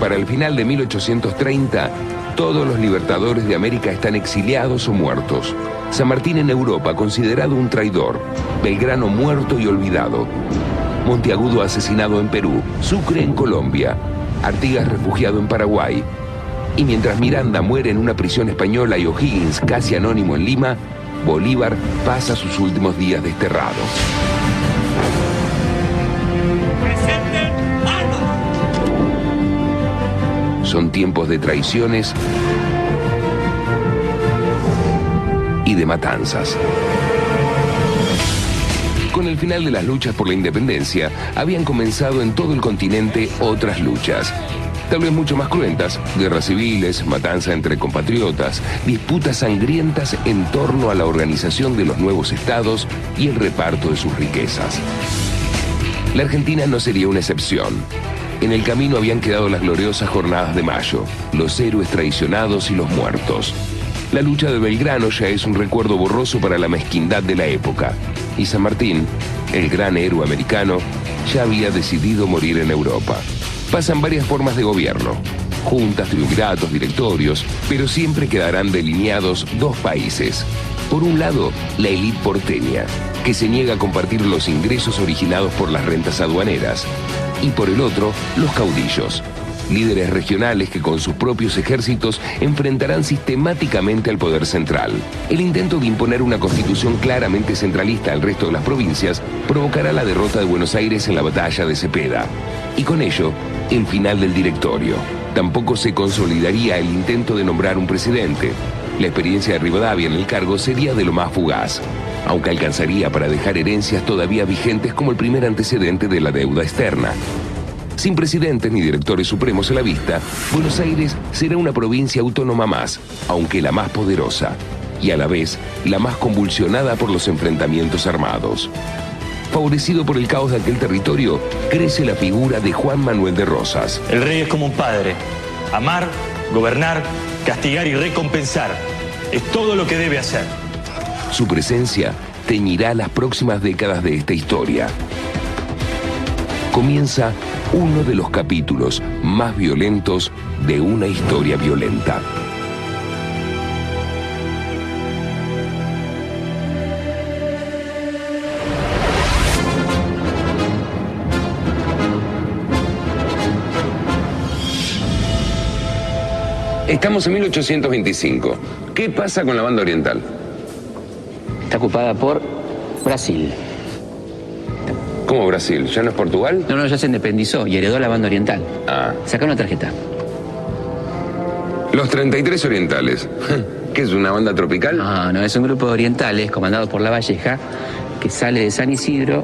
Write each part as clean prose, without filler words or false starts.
Para el final de 1830, todos los libertadores de América están exiliados o muertos. San Martín en Europa, considerado un traidor. Belgrano muerto y olvidado. Monteagudo asesinado en Perú. Sucre en Colombia. Artigas refugiado en Paraguay. Y mientras Miranda muere en una prisión española y O'Higgins casi anónimo en Lima, Bolívar pasa sus últimos días desterrado. Son tiempos de traiciones y de matanzas. Con el final de las luchas por la independencia, habían comenzado en todo el continente otras luchas. Tal vez mucho más cruentas, guerras civiles, matanza entre compatriotas, disputas sangrientas en torno a la organización de los nuevos estados y el reparto de sus riquezas. La Argentina no sería una excepción. En el camino habían quedado las gloriosas jornadas de mayo, los héroes traicionados y los muertos. La lucha de Belgrano ya es un recuerdo borroso para la mezquindad de la época. Y San Martín, el gran héroe americano, ya había decidido morir en Europa. Pasan varias formas de gobierno, juntas, triunviratos, directorios, pero siempre quedarán delineados dos países. Por un lado, la élite porteña, que se niega a compartir los ingresos originados por las rentas aduaneras. Y por el otro, los caudillos, líderes regionales que con sus propios ejércitos enfrentarán sistemáticamente al poder central. El intento de imponer una constitución claramente centralista al resto de las provincias provocará la derrota de Buenos Aires en la batalla de Cepeda. Y con ello, el final del directorio. Tampoco se consolidaría el intento de nombrar un presidente. La experiencia de Rivadavia en el cargo sería de lo más fugaz, aunque alcanzaría para dejar herencias todavía vigentes como el primer antecedente de la deuda externa. Sin presidentes ni directores supremos a la vista, Buenos Aires será una provincia autónoma más, aunque la más poderosa, y a la vez la más convulsionada por los enfrentamientos armados. Favorecido por el caos de aquel territorio, crece la figura de Juan Manuel de Rosas. El rey es como un padre. Amar, gobernar, castigar y recompensar es todo lo que debe hacer. Su presencia teñirá las próximas décadas de esta historia. Comienza uno de los capítulos más violentos de una historia violenta. Estamos en 1825. ¿Qué pasa con la banda oriental? Está ocupada por Brasil. ¿Cómo Brasil? ¿Ya no es Portugal? No, ya se independizó y heredó la banda oriental. Ah. Saca una tarjeta. Los 33 orientales. ¿Qué es, una banda tropical? No, es un grupo de orientales comandado por La Valleja que sale de San Isidro,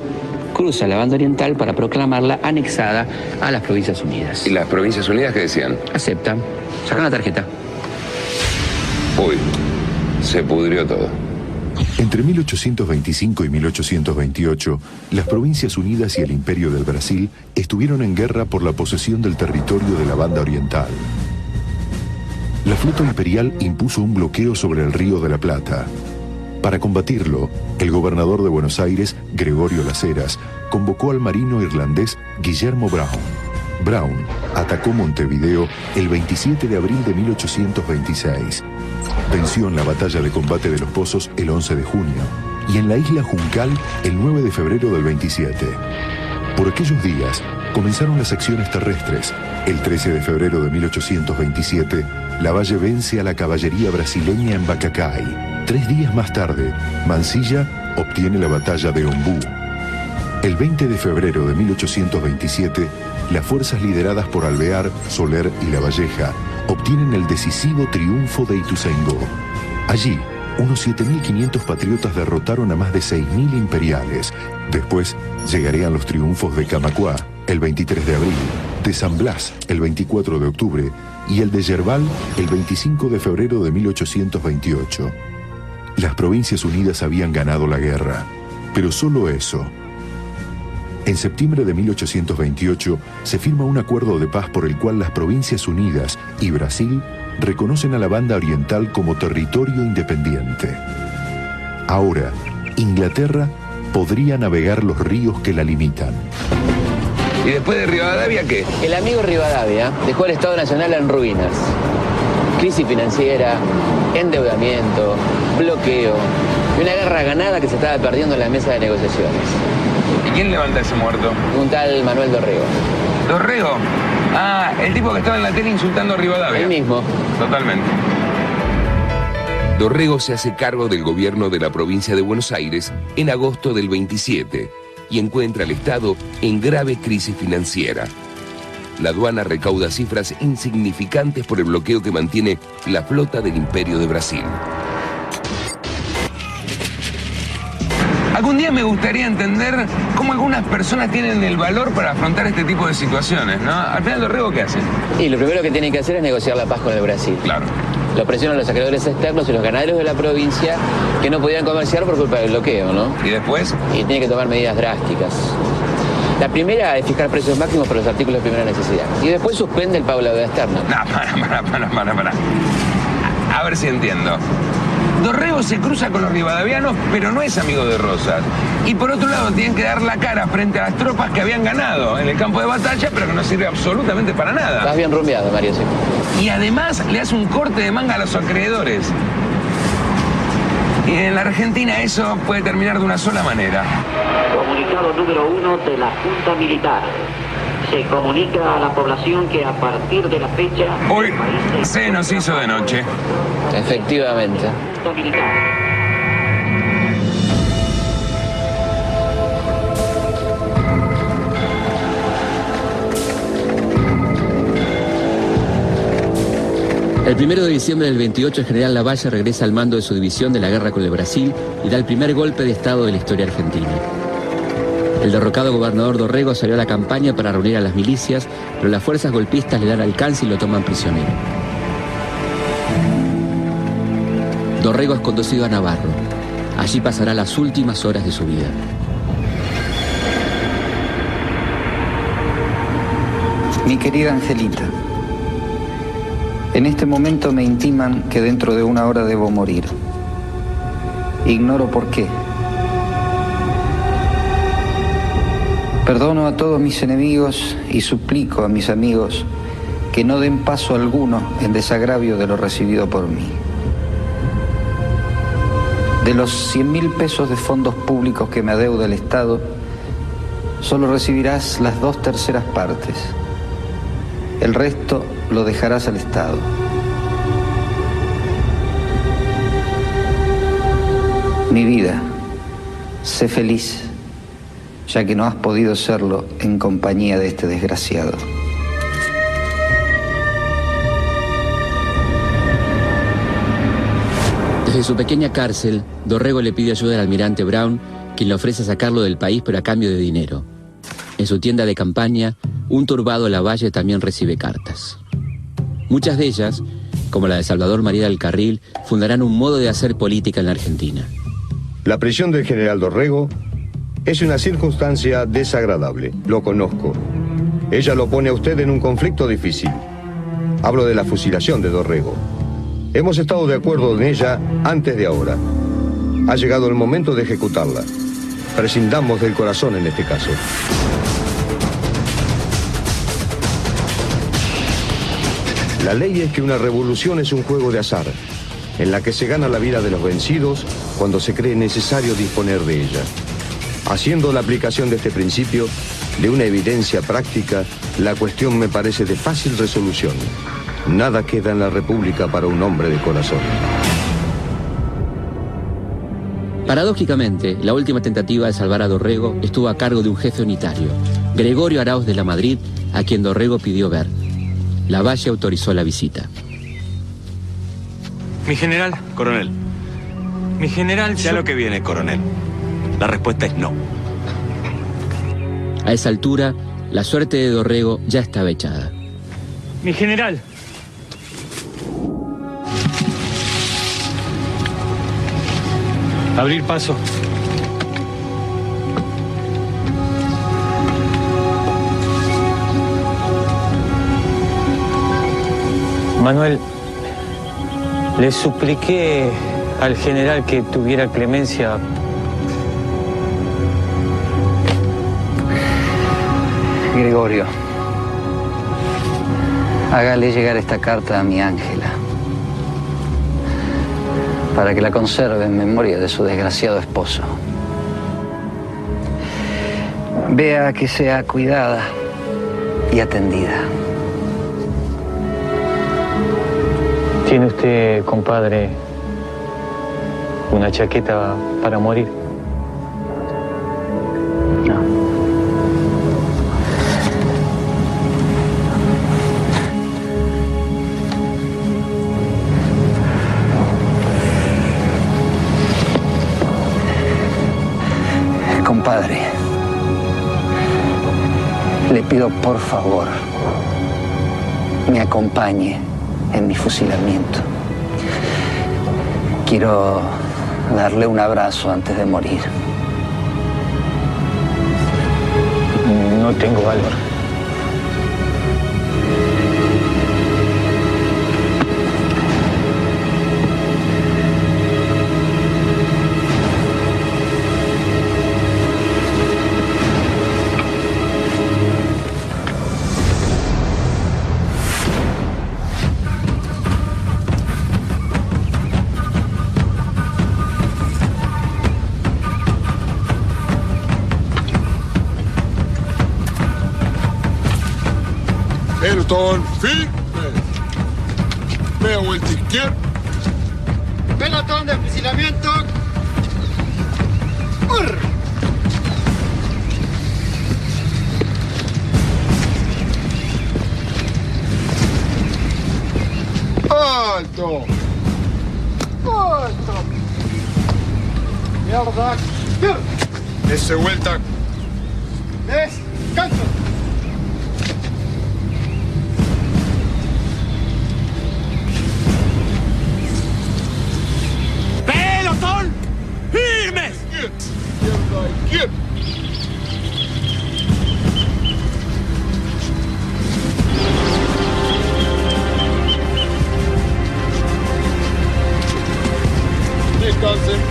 cruza la banda oriental para proclamarla anexada a las Provincias Unidas. ¿Y las Provincias Unidas qué decían? Aceptan. Saca una tarjeta. Uy, se pudrió todo. Entre 1825 y 1828, las Provincias Unidas y el Imperio del Brasil estuvieron en guerra por la posesión del territorio de la Banda Oriental. La flota imperial impuso un bloqueo sobre el Río de la Plata. Para combatirlo, el gobernador de Buenos Aires, Gregorio Las Heras, convocó al marino irlandés Guillermo Brown. Brown atacó Montevideo el 27 de abril de 1826. Venció en la batalla de combate de los Pozos el 11 de junio y en la isla Juncal el 9 de febrero del 27. Por aquellos días comenzaron las acciones terrestres. El 13 de febrero de 1827, Lavalle vence a la caballería brasileña en Bacacay. 3 días más tarde, Mansilla obtiene la batalla de Ombú. El 20 de febrero de 1827, las fuerzas lideradas por Alvear, Soler y Lavalleja obtienen el decisivo triunfo de Ituzaingó. Allí, unos 7.500 patriotas derrotaron a más de 6.000 imperiales. Después llegarían los triunfos de Camacuá, el 23 de abril, de San Blas, el 24 de octubre, y el de Yerbal, el 25 de febrero de 1828. Las Provincias Unidas habían ganado la guerra, pero solo eso. En septiembre de 1828 se firma un acuerdo de paz por el cual las Provincias Unidas y Brasil reconocen a la Banda Oriental como territorio independiente. Ahora, Inglaterra podría navegar los ríos que la limitan. ¿Y después de Rivadavia qué? El amigo Rivadavia dejó el Estado Nacional en ruinas. Crisis financiera, endeudamiento, bloqueo y una guerra ganada que se estaba perdiendo en la mesa de negociaciones. ¿Y quién levanta ese muerto? Un tal Manuel Dorrego. ¿Dorrego? Ah, el tipo que estaba en la tele insultando a Rivadavia. El mismo. Totalmente. Dorrego se hace cargo del gobierno de la provincia de Buenos Aires en agosto del 27 y encuentra al Estado en grave crisis financiera. La aduana recauda cifras insignificantes por el bloqueo que mantiene la flota del Imperio de Brasil. Algún día me gustaría entender cómo algunas personas tienen el valor para afrontar este tipo de situaciones, ¿no? Al final, Dorrego, ¿qué hace? Y lo primero que tienen que hacer es negociar la paz con el Brasil. Claro. Lo presionan los acreedores externos y los ganaderos de la provincia que no podían comerciar por culpa del bloqueo, ¿no? ¿Y después? Y tiene que tomar medidas drásticas. La primera es fijar precios máximos para los artículos de primera necesidad. Y después suspende el pago de la deuda externa. No, para. A ver si entiendo. Dorrego se cruza con los rivadavianos, pero no es amigo de Rosas. Y por otro lado, tienen que dar la cara frente a las tropas que habían ganado en el campo de batalla, pero que no sirve absolutamente para nada. Estás bien rumbeado, Mario, sí. Y además le hace un corte de manga a los acreedores. Y en la Argentina eso puede terminar de una sola manera. Comunicado número 1 de la Junta Militar. Se comunica a la población que a partir de la fecha... Hoy se nos hizo de noche. Efectivamente. Junta Militar. El 1 de diciembre del 28, el general Lavalle regresa al mando de su división de la guerra con el Brasil y da el primer golpe de Estado de la historia argentina. El derrocado gobernador Dorrego salió a la campaña para reunir a las milicias, pero las fuerzas golpistas le dan alcance y lo toman prisionero. Dorrego es conducido a Navarro. Allí pasará las últimas horas de su vida. Mi querida Angelita, en este momento me intiman que dentro de una hora debo morir. Ignoro por qué. Perdono a todos mis enemigos y suplico a mis amigos que no den paso alguno en desagravio de lo recibido por mí. De los 100.000 pesos de fondos públicos que me adeuda el Estado, solo recibirás las 2/3 partes. El resto lo dejarás al Estado. Mi vida, sé feliz, ya que no has podido serlo en compañía de este desgraciado. Desde su pequeña cárcel, Dorrego le pide ayuda al almirante Brown, quien le ofrece sacarlo del país pero a cambio de dinero. En su tienda de campaña, un turbado Lavalle también recibe cartas. Muchas de ellas, como la de Salvador María del Carril, fundarán un modo de hacer política en la Argentina. La prisión del general Dorrego es una circunstancia desagradable, lo conozco. Ella lo pone a usted en un conflicto difícil. Hablo de la fusilación de Dorrego. Hemos estado de acuerdo en ella antes de ahora. Ha llegado el momento de ejecutarla. Prescindamos del corazón en este caso. La ley es que una revolución es un juego de azar, en la que se gana la vida de los vencidos cuando se cree necesario disponer de ella. Haciendo la aplicación de este principio, de una evidencia práctica, la cuestión me parece de fácil resolución. Nada queda en la República para un hombre de corazón. Paradójicamente, la última tentativa de salvar a Dorrego estuvo a cargo de un jefe unitario, Gregorio Arauz de la Madrid, a quien Dorrego pidió ver. Lavalle autorizó la visita. Mi general. Coronel, Mi general. ya lo que viene, coronel. La respuesta es no. A esa altura, la suerte de Dorrego ya estaba echada. Mi general. Abrir paso. Manuel, le supliqué al general que tuviera clemencia. Gregorio. Gregorio, hágale llegar esta carta a mi Ángela, para que la conserve en memoria de su desgraciado esposo. Vea que sea cuidada y atendida. ¿Tiene usted, compadre, una chaqueta para morir? No. Compadre, le pido por favor me acompañe en mi fusilamiento. Quiero darle un abrazo antes de morir. No tengo valor. Pelotón firme. Media vuelta izquierda. Pelotón de fusilamiento. ¡Alto! ¡Alto! Mierda. Ese vuelta. Descanso. ¡Pelotón! ¡Firmes! Izquierda, izquierda. Descansen.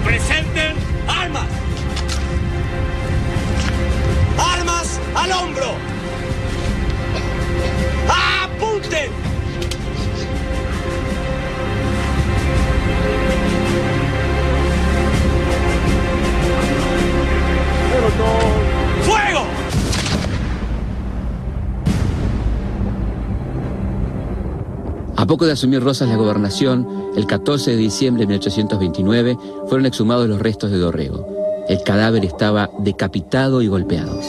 ¡Presenten armas! ¡Armas al hombro! ¡Apunten! ¡Fuego! A poco de asumir Rosas la gobernación, el 14 de diciembre de 1829 fueron exhumados los restos de Dorrego. El cadáver estaba decapitado y golpeado.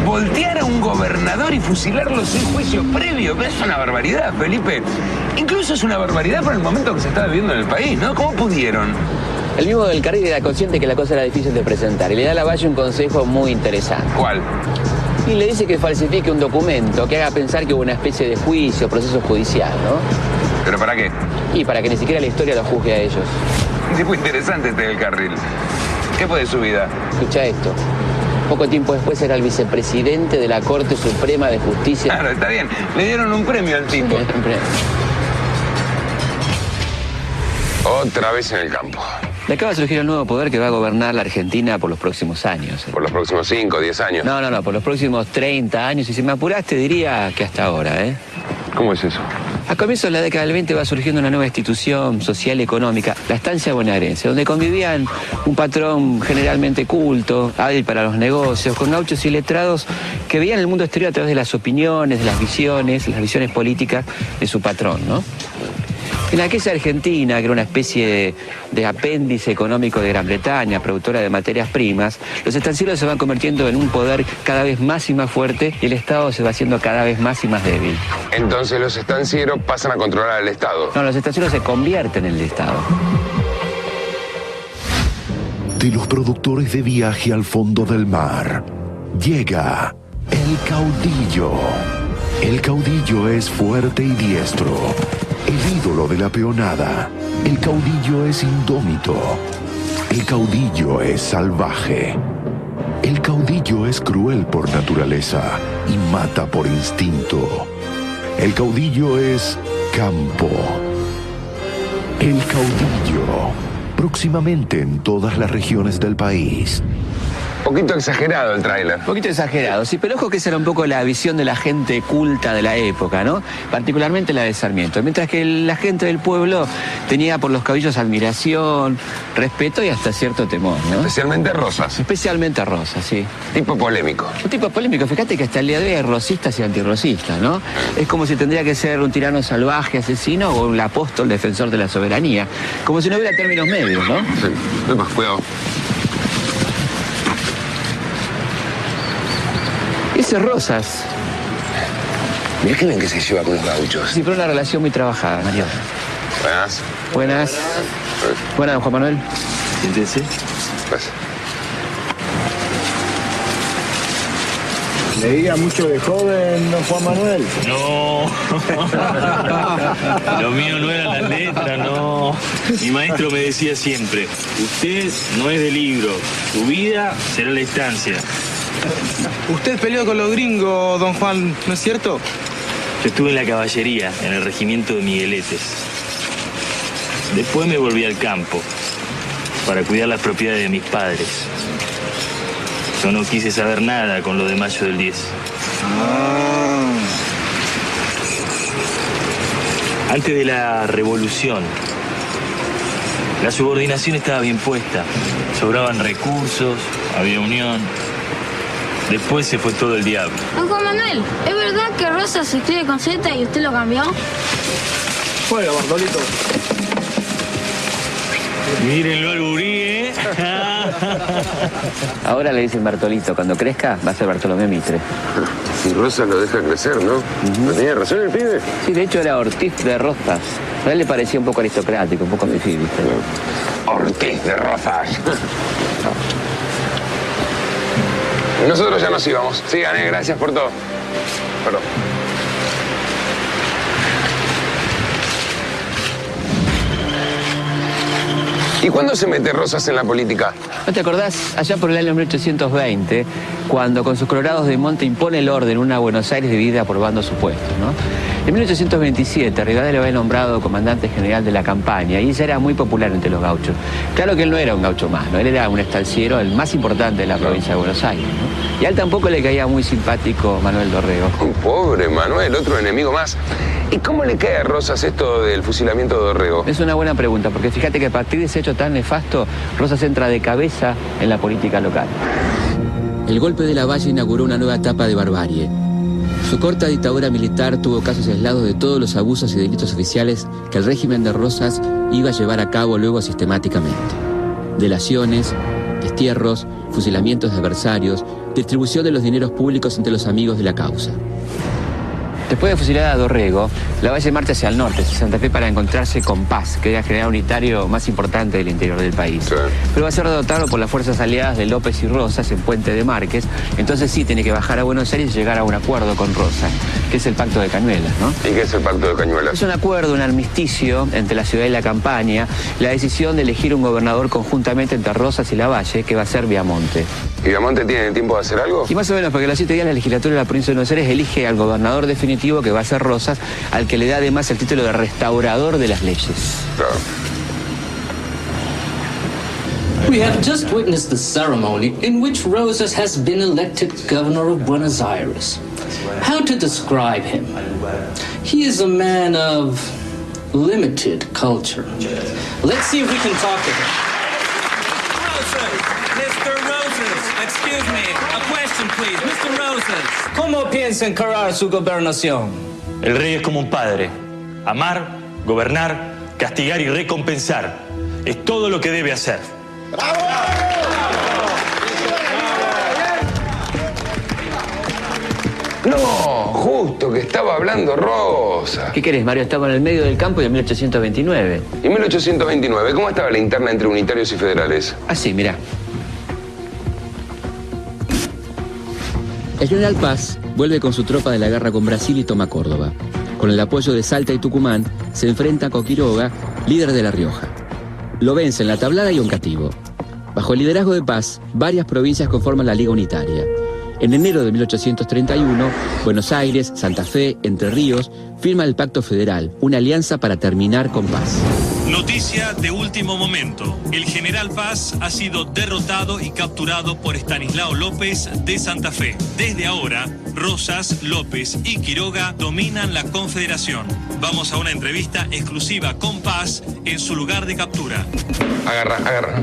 Voltear a un gobernador y fusilarlo sin juicio previo, es una barbaridad, Felipe. Incluso es una barbaridad por el momento que se está viviendo en el país, ¿no? ¿Cómo pudieron? El mismo del Carril era consciente que la cosa era difícil de presentar y le da a Lavalle un consejo muy interesante. ¿Cuál? Y le dice que falsifique un documento que haga pensar que hubo una especie de juicio, proceso judicial, ¿no? ¿Pero para qué? Y para que ni siquiera la historia los juzgue a ellos. Un tipo interesante este del Carril. ¿Qué fue de su vida? Escucha esto. Poco tiempo después era el vicepresidente de la Corte Suprema de Justicia. Claro, está bien. Le dieron un premio al tipo. Otra vez en el campo. Le acaba de surgir el nuevo poder que va a gobernar la Argentina por los próximos años. Por los próximos 5, 10 años. No, por los próximos 30 años. Y si me apuraste, diría que hasta ahora, ¿eh? ¿Cómo es eso? A comienzos de la década del 20 va surgiendo una nueva institución social y económica, la Estancia Bonaerense, donde convivían un patrón generalmente culto, hábil para los negocios, con gauchos y letrados que veían el mundo exterior a través de las opiniones, de las visiones políticas de su patrón, ¿no? En aquella Argentina, que era una especie de apéndice económico de Gran Bretaña, productora de materias primas, los estancieros se van convirtiendo en un poder cada vez más y más fuerte y el Estado se va haciendo cada vez más y más débil. Entonces los estancieros pasan a controlar al Estado. No, los estancieros se convierten en el Estado. De los productores de Viaje al Fondo del Mar, llega El Caudillo. El caudillo es fuerte y diestro. El ídolo de la peonada. El caudillo es indómito. El caudillo es salvaje. El caudillo es cruel por naturaleza y mata por instinto. El caudillo es campo. El caudillo. Próximamente en todas las regiones del país. Poquito exagerado el tráiler. Un poquito exagerado, sí, pero ojo que esa era un poco la visión de la gente culta de la época, ¿no? Particularmente la de Sarmiento. Mientras que la gente del pueblo tenía por los caudillos admiración, respeto y hasta cierto temor, ¿no? Especialmente Rosas. Especialmente a Rosas, sí. Tipo polémico. Un tipo polémico, fíjate que hasta el día de hoy hay rosistas y antirrosistas, ¿no? Es como si tendría que ser un tirano salvaje, asesino, o un apóstol defensor de la soberanía. Como si no hubiera términos medios, ¿no? Sí, más cuidado. Ese Rosas. Mirá qué bien que se lleva con los gauchos. Sí, pero una relación muy trabajada, Mario. Buenas. Buenas. Buenas, don Juan Manuel. Siéntense. Gracias. ¿Leía mucho de joven, don Juan Manuel? No. Lo mío no era la letra, no. Mi maestro me decía siempre, usted no es de libro, su vida será la estancia. Usted peleó con los gringos, don Juan, ¿no es cierto? Yo estuve en la caballería, en el regimiento de Migueletes. Después me volví al campo para cuidar las propiedades de mis padres. Yo no quise saber nada con lo de Mayo del 10. Antes de la revolución, la subordinación estaba bien puesta. Sobraban recursos, había unión. Después se fue todo el diablo. Don Juan Manuel, ¿es verdad que Rosa se escribe con Z y usted lo cambió? Bueno, Bartolito. Mírenlo al gurí, ¿eh? Ahora le dicen Bartolito, cuando crezca va a ser Bartolomé Mitre. Si Rosas lo deja crecer, ¿no? ¿No tenía razón el pibe? Sí, de hecho era Ortiz de Rosas. A él le parecía un poco aristocrático, un poco fifí, ¿viste? Ortiz de Rosas. Nosotros ya nos íbamos. Sigan, gracias por todo. Perdón. ¿Y cuándo se mete Rosas en la política? ¿No te acordás? Allá por el año 1820, cuando con sus colorados de monte impone el orden en una Buenos Aires dividida por bandos opuestos, ¿no? En 1827, Rivadavia lo había nombrado comandante general de la campaña y ella era muy popular entre los gauchos. Claro que él no era un gaucho más, ¿no? Él era un estanciero, el más importante de la provincia de Buenos Aires, ¿no? Y a él tampoco le caía muy simpático Manuel Dorrego. Pobre Manuel, otro enemigo más. ¿Y cómo le cae a Rosas esto del fusilamiento de Dorrego? Es una buena pregunta, porque fíjate que a partir de ese hecho tan nefasto, Rosas entra de cabeza en la política local. El golpe de la Valle inauguró una nueva etapa de barbarie. Su corta dictadura militar tuvo casos aislados de todos los abusos y delitos oficiales que el régimen de Rosas iba a llevar a cabo luego sistemáticamente. Delaciones, destierros, fusilamientos de adversarios, distribución de los dineros públicos entre los amigos de la causa. Después de fusilar a Dorrego, la Valle marcha hacia el norte, hacia Santa Fe, para encontrarse con Paz, que era el general unitario más importante del interior del país. Sí. Pero va a ser derrotado por las fuerzas aliadas de López y Rosas en Puente de Márquez. Entonces sí, tiene que bajar a Buenos Aires y llegar a un acuerdo con Rosas, que es el Pacto de Cañuelas, ¿no? ¿Y qué es el Pacto de Cañuelas? Es un acuerdo, un armisticio entre la ciudad y la campaña, la decisión de elegir un gobernador conjuntamente entre Rosas y la Valle, que va a ser Viamonte. ¿Y Viamonte tiene tiempo de hacer algo? Y más o menos, porque a los 7 días la legislatura de la provincia de Buenos Aires elige al gobernador definitivo, que va a ser Rosas, al que le da además el título de restaurador de las leyes. Claro. We have just witnessed the ceremony in which Rosas has been elected governor of Buenos Aires. How to describe him? He is a man of limited culture. Let's see if we can talk to him. Mr. Rosas, excuse me, a question please. Mr. Rosas. ¿Cómo piensa encarar su gobernación? El rey es como un padre. Amar, gobernar, castigar y recompensar. Es todo lo que debe hacer. ¡Bravo! No, justo que estaba hablando Rosa. ¿Qué querés, Mario? Estaba en el medio del campo y en 1829. ¿Y 1829? ¿Cómo estaba la interna entre unitarios y federales? Así, mirá. El general Paz vuelve con su tropa de la guerra con Brasil y toma Córdoba. Con el apoyo de Salta y Tucumán, se enfrenta con Quiroga, líder de La Rioja. Lo vence en La Tablada y Oncativo. Bajo el liderazgo de Paz, varias provincias conforman la Liga Unitaria. En enero de 1831, Buenos Aires, Santa Fe, Entre Ríos, firma el Pacto Federal, una alianza para terminar con Paz. Noticia de último momento. El general Paz ha sido derrotado y capturado por Estanislao López de Santa Fe. Desde ahora, Rosas, López y Quiroga dominan la Confederación. Vamos a una entrevista exclusiva con Paz en su lugar de captura. Agarra.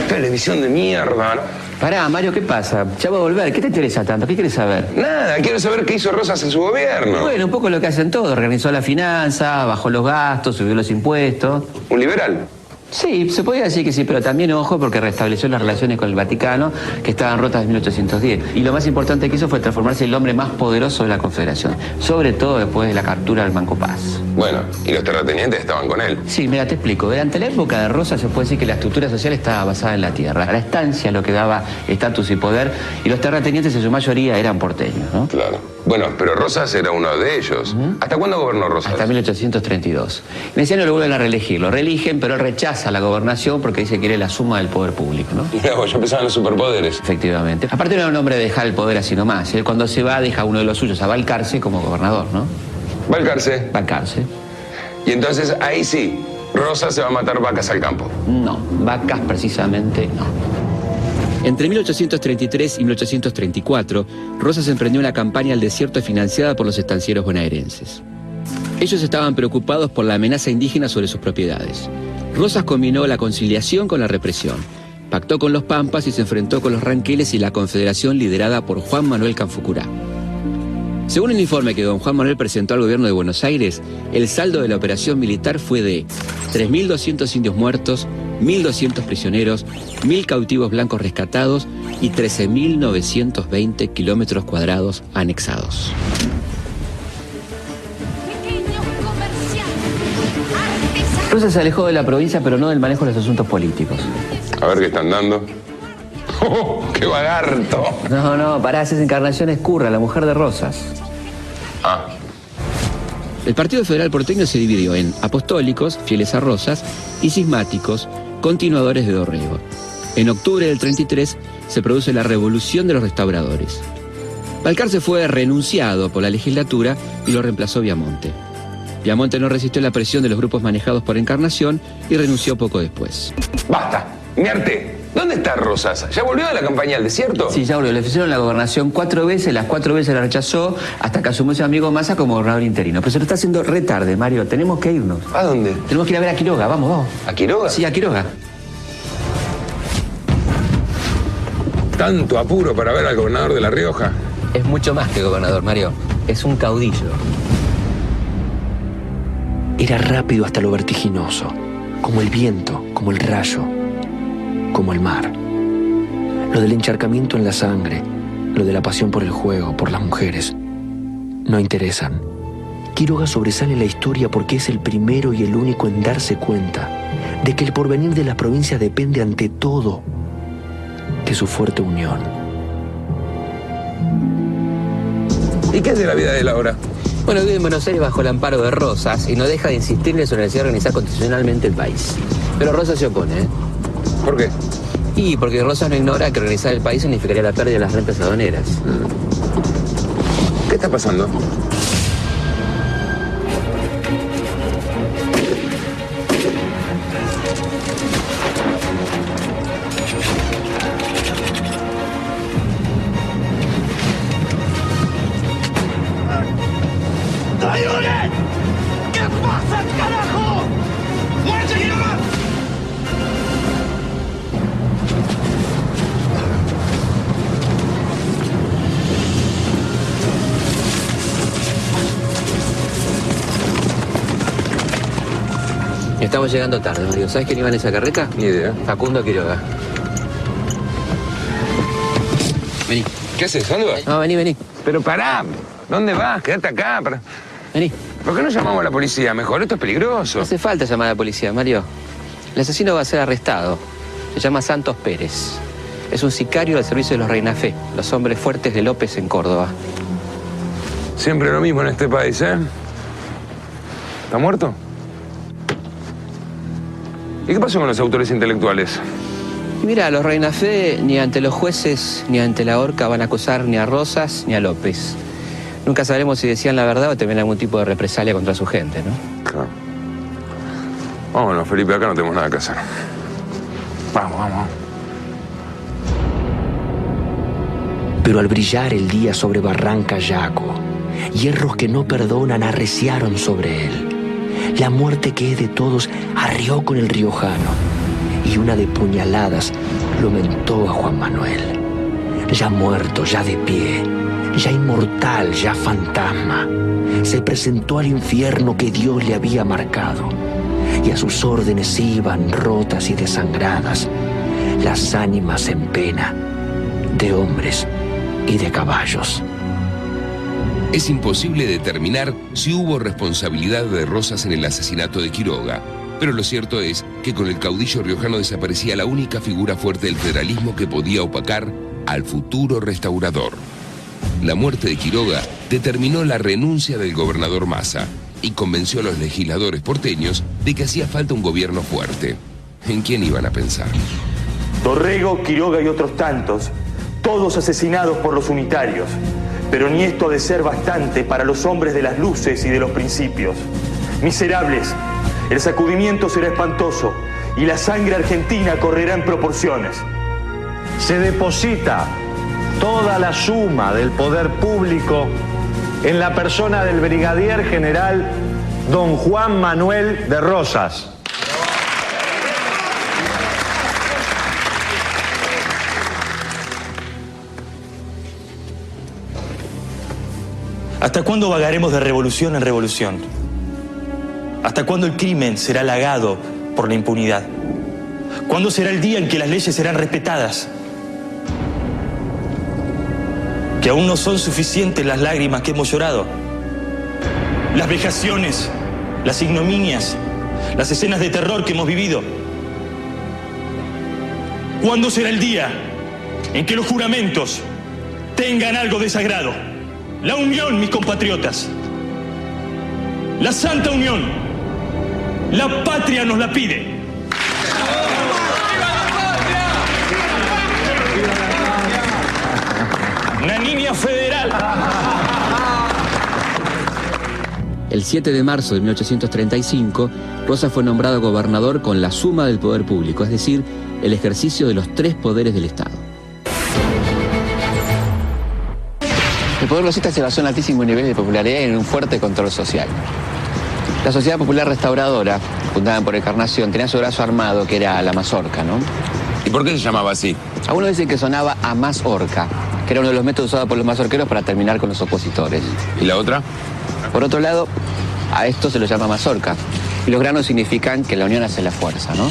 Televisión de mierda, ¿no? Pará, Mario, ¿qué pasa? Ya va a volver. ¿Qué te interesa tanto? ¿Qué quieres saber? Nada, quiero saber qué hizo Rosas en su gobierno. Bueno, un poco lo que hacen todos. Organizó la finanza, bajó los gastos, subió los impuestos. ¿Un liberal? Sí, se podría decir que sí, pero también, ojo, porque restableció las relaciones con el Vaticano, que estaban rotas en 1810. Y lo más importante que hizo fue transformarse en el hombre más poderoso de la Confederación, sobre todo después de la captura del Banco Paz. Bueno, ¿y los terratenientes estaban con él? Sí, mira, te explico. Durante la época de Rosas se puede decir que la estructura social estaba basada en la tierra. La estancia lo que daba estatus y poder, y los terratenientes en su mayoría eran porteños, ¿no? Claro. Bueno, pero Rosas era uno de ellos. ¿Hasta cuándo gobernó Rosas? Hasta 1832. Veneciano lo vuelven a reelegir. Lo reeligen, pero él rechaza la gobernación porque dice que quiere la suma del poder público, ¿no? Mirá, yo pensaba en los superpoderes. Efectivamente. Aparte no era un hombre de dejar el poder así nomás. Él cuando se va deja a uno de los suyos, a Balcarce, como gobernador, ¿no? ¿Balcarce? Balcarce. Y entonces ahí sí, Rosas se va a matar vacas al campo. No, vacas precisamente no. Entre 1833 y 1834, Rosas emprendió una campaña al desierto financiada por los estancieros bonaerenses. Ellos estaban preocupados por la amenaza indígena sobre sus propiedades. Rosas combinó la conciliación con la represión. Pactó con los Pampas y se enfrentó con los Ranqueles y la Confederación liderada por Juan Manuel Canfucurá. Según el informe que don Juan Manuel presentó al gobierno de Buenos Aires, el saldo de la operación militar fue de 3.200 indios muertos, 1.200 prisioneros, 1.000 cautivos blancos rescatados y 13.920 kilómetros cuadrados anexados. Rosas se alejó de la provincia, pero no del manejo de los asuntos políticos. A ver qué están dando. ¡Oh, qué vagarto! No, pará, esa es Encarnación Escurra, la mujer de Rosas. Ah. El Partido Federal porteño se dividió en apostólicos, fieles a Rosas, y cismáticos, continuadores de Dorrego. En octubre del 33 se produce la Revolución de los Restauradores. Balcarce fue renunciado por la legislatura y lo reemplazó Viamonte. Viamonte no resistió la presión de los grupos manejados por Encarnación y renunció poco después. ¡Basta! ¡Mierte! ¿Dónde está Rosas? ¿Ya volvió de la campaña al desierto? Sí, ya volvió. Le ofrecieron la gobernación 4 veces, las 4 veces la rechazó, hasta que asumió su amigo Massa como gobernador interino. Pero se lo está haciendo re tarde, Mario. Tenemos que irnos. ¿A dónde? Tenemos que ir a ver a Quiroga. Vamos. ¿A Quiroga? Sí, a Quiroga. ¿Tanto apuro para ver al gobernador de La Rioja? Es mucho más que gobernador, Mario. Es un caudillo. Era rápido hasta lo vertiginoso, como el viento, como el rayo, como el mar. Lo del encharcamiento en la sangre, lo de la pasión por el juego, por las mujeres, no interesan. Quiroga sobresale en la historia porque es el primero y el único en darse cuenta de que el porvenir de las provincias depende ante todo de su fuerte unión. ¿Y qué es de la vida de él ahora? Bueno, vive en Buenos Aires bajo el amparo de Rosas y no deja de insistir en su necesidad de organizar constitucionalmente el país. Pero Rosas se opone, ¿eh? ¿Por qué? Y porque Rosas no ignora que organizar el país significaría la pérdida de las rentas aduaneras. ¿Qué está pasando? ¿Qué pasa, carajo? ¡Muerte, Quiroga! Estamos llegando tarde, Mario. ¿Sabes quién iba en esa carreta? Ni idea. Facundo Quiroga. Vení. ¿Qué haces? ¿Dónde vas? No, vení. Pero pará. ¿Dónde vas? Quédate acá. Vení. ¿Por qué no llamamos a la policía? Mejor, esto es peligroso. No hace falta llamar a la policía, Mario. El asesino va a ser arrestado. Se llama Santos Pérez. Es un sicario del servicio de los Reinafé, los hombres fuertes de López en Córdoba. Siempre lo mismo en este país, ¿eh? ¿Está muerto? ¿Y qué pasó con los autores intelectuales? Y mira, los Reinafé ni ante los jueces ni ante la horca van a acusar ni a Rosas ni a López. Nunca sabremos si decían la verdad o temen algún tipo de represalia contra su gente, ¿no? Claro. Vámonos, Felipe, acá no tenemos nada que hacer. Vamos. Pero al brillar el día sobre Barranca Yaco, hierros que no perdonan arreciaron sobre él. La muerte que es de todos arrió con el riojano, y una de puñaladas lo mentó a Juan Manuel. Ya muerto, ya de pie, ya inmortal, ya fantasma, se presentó al infierno que Dios le había marcado, y a sus órdenes iban rotas y desangradas las ánimas en pena de hombres y de caballos. Es imposible determinar si hubo responsabilidad de Rosas en el asesinato de Quiroga, pero lo cierto es que con el caudillo riojano desaparecía la única figura fuerte del federalismo que podía opacar al futuro restaurador. La muerte de Quiroga determinó la renuncia del gobernador Massa y convenció a los legisladores porteños de que hacía falta un gobierno fuerte. ¿En quién iban a pensar? Dorrego, Quiroga y otros tantos, todos asesinados por los unitarios. Pero ni esto ha de ser bastante para los hombres de las luces y de los principios. Miserables, el sacudimiento será espantoso y la sangre argentina correrá en proporciones. Se deposita toda la suma del poder público en la persona del brigadier general don Juan Manuel de Rosas. ¿Hasta cuándo vagaremos de revolución en revolución? ¿Hasta cuándo el crimen será halagado por la impunidad? ¿Cuándo será el día en que las leyes serán respetadas? Que aún no son suficientes las lágrimas que hemos llorado. Las vejaciones, las ignominias, las escenas de terror que hemos vivido. ¿Cuándo será el día en que los juramentos tengan algo de sagrado? La unión, mis compatriotas. La santa unión. La patria nos la pide. Una niña federal. El 7 de marzo de 1835, Rosas fue nombrado gobernador con la suma del poder público, es decir, el ejercicio de los 3 poderes del Estado. El poder rosista se basó en altísimo nivel de popularidad y en un fuerte control social. La Sociedad Popular Restauradora, fundada por Encarnación, tenía su brazo armado, que era la mazorca, ¿no? ¿Y por qué se llamaba así? Algunos dicen que sonaba a mazorca, que era uno de los métodos usados por los mazorqueros para terminar con los opositores. ¿Y la otra? Por otro lado, a esto se lo llama mazorca. Y los granos significan que la unión hace la fuerza, ¿no?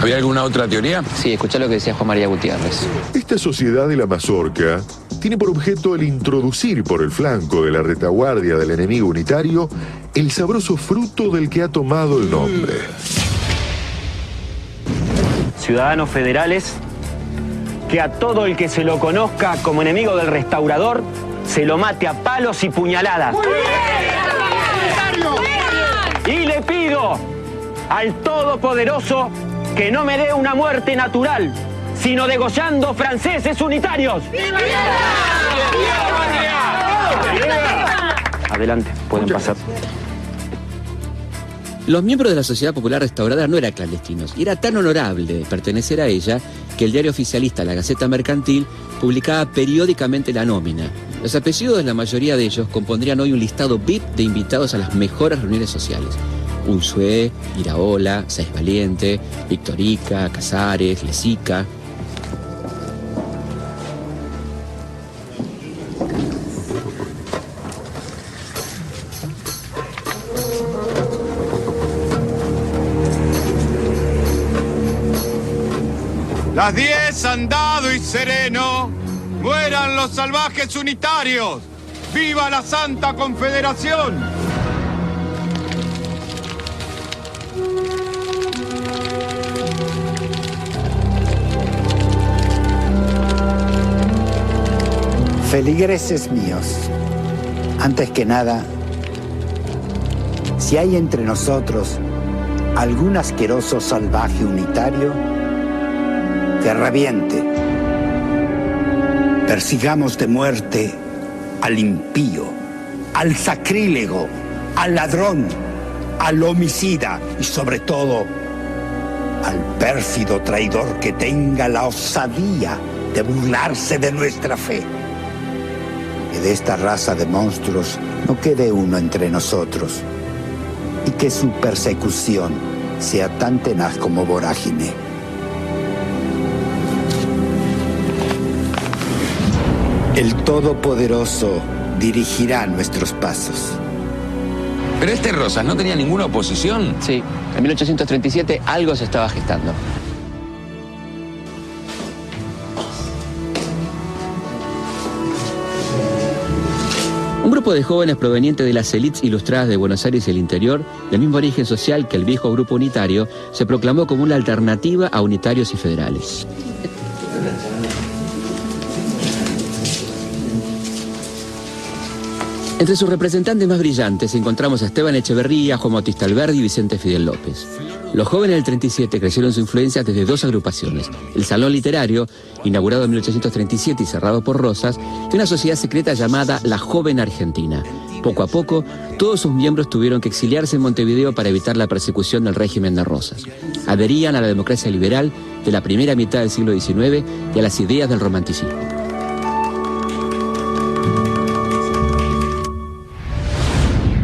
¿Había alguna otra teoría? Sí, escuchá lo que decía Juan María Gutiérrez. Esta sociedad de la mazorca tiene por objeto el introducir por el flanco de la retaguardia del enemigo unitario el sabroso fruto del que ha tomado el nombre. Ciudadanos federales, que a todo el que se lo conozca como enemigo del restaurador, se lo mate a palos y puñaladas. Y le pido al Todopoderoso que no me dé una muerte natural, sino degollando franceses unitarios. Adelante, pueden pasar. Los miembros de la Sociedad Popular Restauradora no eran clandestinos, y era tan honorable pertenecer a ella que el diario oficialista La Gaceta Mercantil publicaba periódicamente la nómina. Los apellidos de la mayoría de ellos compondrían hoy un listado VIP de invitados a las mejores reuniones sociales. Unzué, Iraola, Sáez Valiente, Victorica, Casares, Lesica. Las 10 han dado y sereno, mueran los salvajes unitarios, viva la Santa Confederación. Feligreses míos, antes que nada, si hay entre nosotros algún asqueroso salvaje unitario, que reviente. Persigamos de muerte al impío, al sacrílego, al ladrón, al homicida y sobre todo al pérfido traidor que tenga la osadía de burlarse de nuestra fe. Que de esta raza de monstruos no quede uno entre nosotros y que su persecución sea tan tenaz como vorágine. El Todopoderoso dirigirá nuestros pasos. Pero este Rosas no tenía ninguna oposición. Sí, en 1837 algo se estaba gestando. Un grupo de jóvenes provenientes de las élites ilustradas de Buenos Aires y el interior, del mismo origen social que el viejo grupo unitario, se proclamó como una alternativa a unitarios y federales. Entre sus representantes más brillantes encontramos a Esteban Echeverría, Juan Bautista Alberdi y Vicente Fidel López. Los jóvenes del 37 creyeron su influencia desde dos agrupaciones: el Salón Literario, inaugurado en 1837 y cerrado por Rosas, y una sociedad secreta llamada La Joven Argentina. Poco a poco, todos sus miembros tuvieron que exiliarse en Montevideo para evitar la persecución del régimen de Rosas. Adherían a la democracia liberal de la primera mitad del siglo XIX y a las ideas del romanticismo.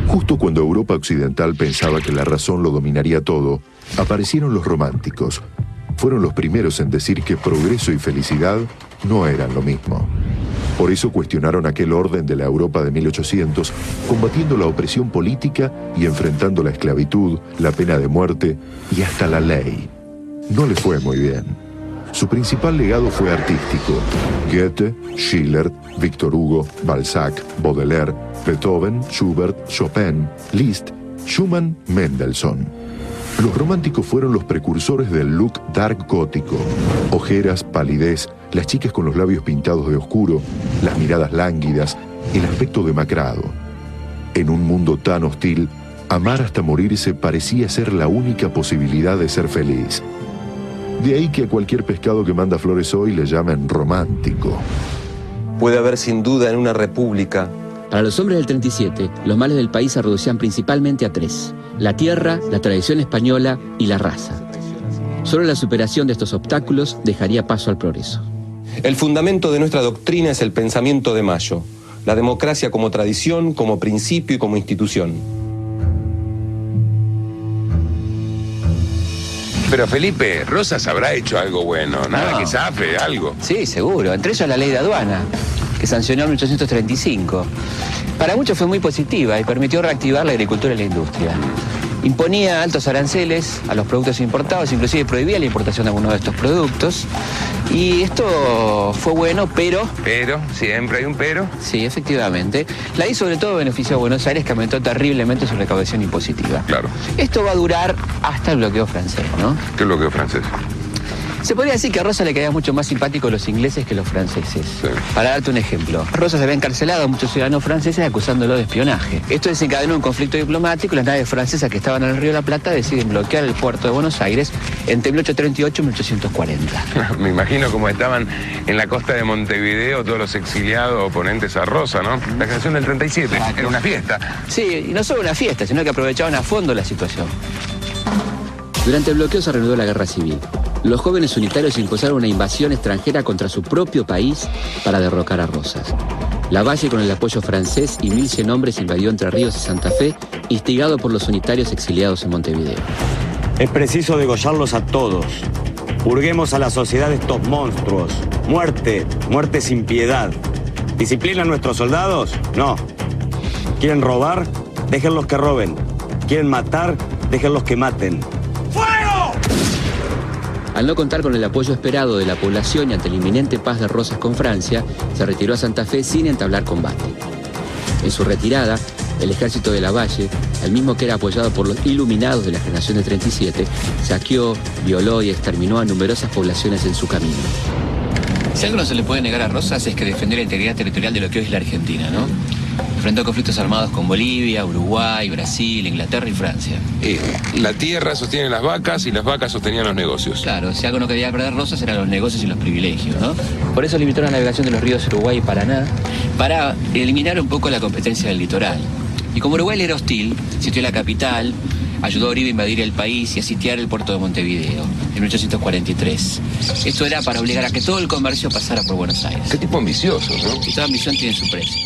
Justo cuando Europa occidental pensaba que la razón lo dominaría todo, aparecieron los románticos. Fueron los primeros en decir que progreso y felicidad no eran lo mismo. Por eso cuestionaron aquel orden de la Europa de 1800, combatiendo la opresión política y enfrentando la esclavitud, la pena de muerte y hasta la ley. No le fue muy bien. Su principal legado fue artístico. Goethe, Schiller, Victor Hugo, Balzac, Baudelaire, Beethoven, Schubert, Chopin, Liszt, Schumann, Mendelssohn. Los románticos fueron los precursores del look dark gótico. Ojeras, palidez, las chicas con los labios pintados de oscuro, las miradas lánguidas, el aspecto demacrado. En un mundo tan hostil, amar hasta morirse parecía ser la única posibilidad de ser feliz. De ahí que a cualquier pescado que manda flores hoy le llamen romántico. Puede haber sin duda en una república. Para los hombres del 37, los males del país se reducían principalmente a tres: la tierra, la tradición española y la raza. Solo la superación de estos obstáculos dejaría paso al progreso. El fundamento de nuestra doctrina es el pensamiento de Mayo, la democracia como tradición, como principio y como institución. Pero Felipe, Rosas habrá hecho algo bueno, nada No. que zafe, algo. Sí, seguro. Entre ellos la ley de aduana, que sancionó en 1835. Para muchos fue muy positiva y permitió reactivar la agricultura y la industria. Imponía altos aranceles a los productos importados, inclusive prohibía la importación de algunos de estos productos. Y esto fue bueno, pero... Pero, siempre hay un pero. Sí, efectivamente. La ley sobre todo benefició a Buenos Aires, que aumentó terriblemente su recaudación impositiva. Claro. Esto va a durar hasta el bloqueo francés, ¿no? ¿Qué bloqueo francés? Se podría decir que a Rosas le caía mucho más simpático los ingleses que los franceses. Sí. Para darte un ejemplo, Rosas había encarcelado a muchos ciudadanos franceses acusándolo de espionaje. Esto desencadenó un conflicto diplomático y las naves francesas que estaban en el Río de la Plata deciden bloquear el puerto de Buenos Aires entre 1838 y 1840. Me imagino cómo estaban en la costa de Montevideo todos los exiliados oponentes a Rosa, ¿no? La canción del 37, era una fiesta. Sí, y no solo una fiesta, sino que aprovechaban a fondo la situación. Durante el bloqueo se reanudó la guerra civil. Los jóvenes unitarios impulsaron una invasión extranjera contra su propio país para derrocar a Rosas. Lavalle, con el apoyo francés y 1.100 hombres, invadió Entre Ríos y Santa Fe, instigado por los unitarios exiliados en Montevideo. Es preciso degollarlos a todos. Purguemos a la sociedad de estos monstruos. Muerte, muerte sin piedad. ¿Disciplina a nuestros soldados? No. ¿Quieren robar? Déjenlos que roben. ¿Quieren matar? Déjenlos que maten. Al no contar con el apoyo esperado de la población y ante la inminente paz de Rosas con Francia, se retiró a Santa Fe sin entablar combate. En su retirada, el ejército de Lavalle, el mismo que era apoyado por los iluminados de la generación del 37, saqueó, violó y exterminó a numerosas poblaciones en su camino. Si algo no se le puede negar a Rosas es que defendió la integridad territorial de lo que hoy es la Argentina, ¿no? Enfrentó conflictos armados con Bolivia, Uruguay, Brasil, Inglaterra y Francia. La tierra sostiene las vacas y las vacas sostenían los negocios. Claro, si algo no quería perder Rosas eran los negocios y los privilegios, ¿no? Por eso limitó la navegación de los ríos Uruguay y Paraná, para eliminar un poco la competencia del litoral. Y como Uruguay le era hostil, sitió la capital, ayudó a Uribe a invadir el país y a sitiar el puerto de Montevideo en 1843. Esto era para obligar a que todo el comercio pasara por Buenos Aires. Qué tipo ambicioso, ¿no? Y toda ambición tiene su precio.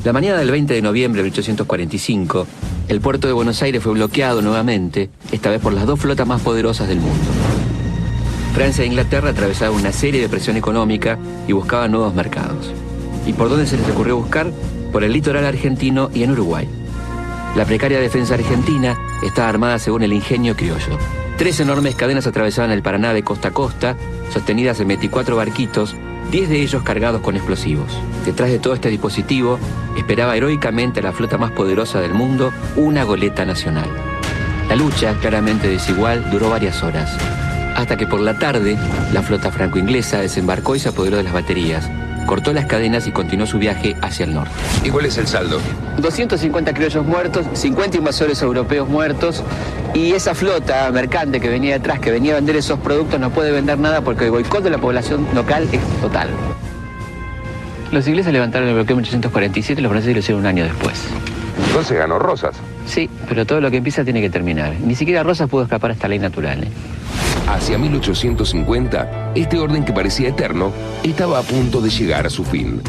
La mañana del 20 de noviembre de 1845, el puerto de Buenos Aires fue bloqueado nuevamente, esta vez por las dos flotas más poderosas del mundo. Francia e Inglaterra atravesaban una serie de presión económica y buscaban nuevos mercados. ¿Y por dónde se les ocurrió buscar? Por el litoral argentino y en Uruguay. La precaria defensa argentina estaba armada según el ingenio criollo. 3 enormes cadenas atravesaban el Paraná de costa a costa, sostenidas en 24 barquitos, 10 de ellos cargados con explosivos. Detrás de todo este dispositivo, esperaba heroicamente a la flota más poderosa del mundo, una goleta nacional. La lucha, claramente desigual, duró varias horas, hasta que por la tarde, la flota franco-inglesa desembarcó y se apoderó de las baterías, cortó las cadenas y continuó su viaje hacia el norte. ¿Y cuál es el saldo? 250 criollos muertos, 50 invasores europeos muertos, y esa flota mercante que venía detrás, que venía a vender esos productos, no puede vender nada porque el boicot de la población local es total. Los ingleses levantaron el bloqueo en 1847 y los franceses lo hicieron un año después. Entonces ganó Rosas. Sí, pero todo lo que empieza tiene que terminar. Ni siquiera Rosas pudo escapar a esta ley natural, Hacia 1850, este orden que parecía eterno estaba a punto de llegar a su fin.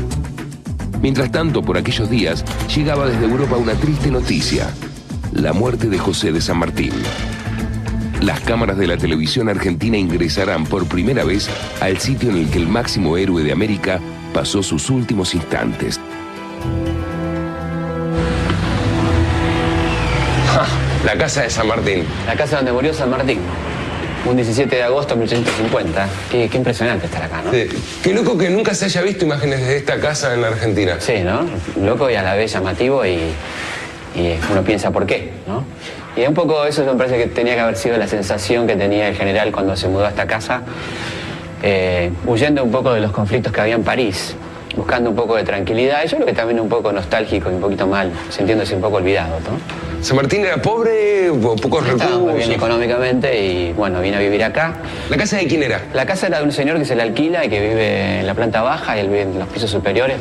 Mientras tanto, por aquellos días, llegaba desde Europa una triste noticia: la muerte de José de San Martín. Las cámaras de la televisión argentina ingresarán por primera vez al sitio en el que el máximo héroe de América pasó sus últimos instantes. La casa de San Martín. La casa donde murió San Martín. Un 17 de agosto de 1850. Qué impresionante estar acá, ¿no? Sí. Qué loco que nunca se haya visto imágenes de esta casa en la Argentina. Sí, ¿no? Loco y a la vez llamativo y uno piensa por qué, ¿no? Y un poco eso me parece que tenía que haber sido la sensación que tenía el general cuando se mudó a esta casa, huyendo un poco de los conflictos que había en París, buscando un poco de tranquilidad. Y yo creo que también un poco nostálgico y un poquito mal, sintiéndose un poco olvidado, ¿no? ¿San Martín era pobre, pocos recursos? Estaba muy bien económicamente y, bueno, vino a vivir acá. ¿La casa de quién era? La casa era de un señor que se la alquila y que vive en la planta baja y él vive en los pisos superiores.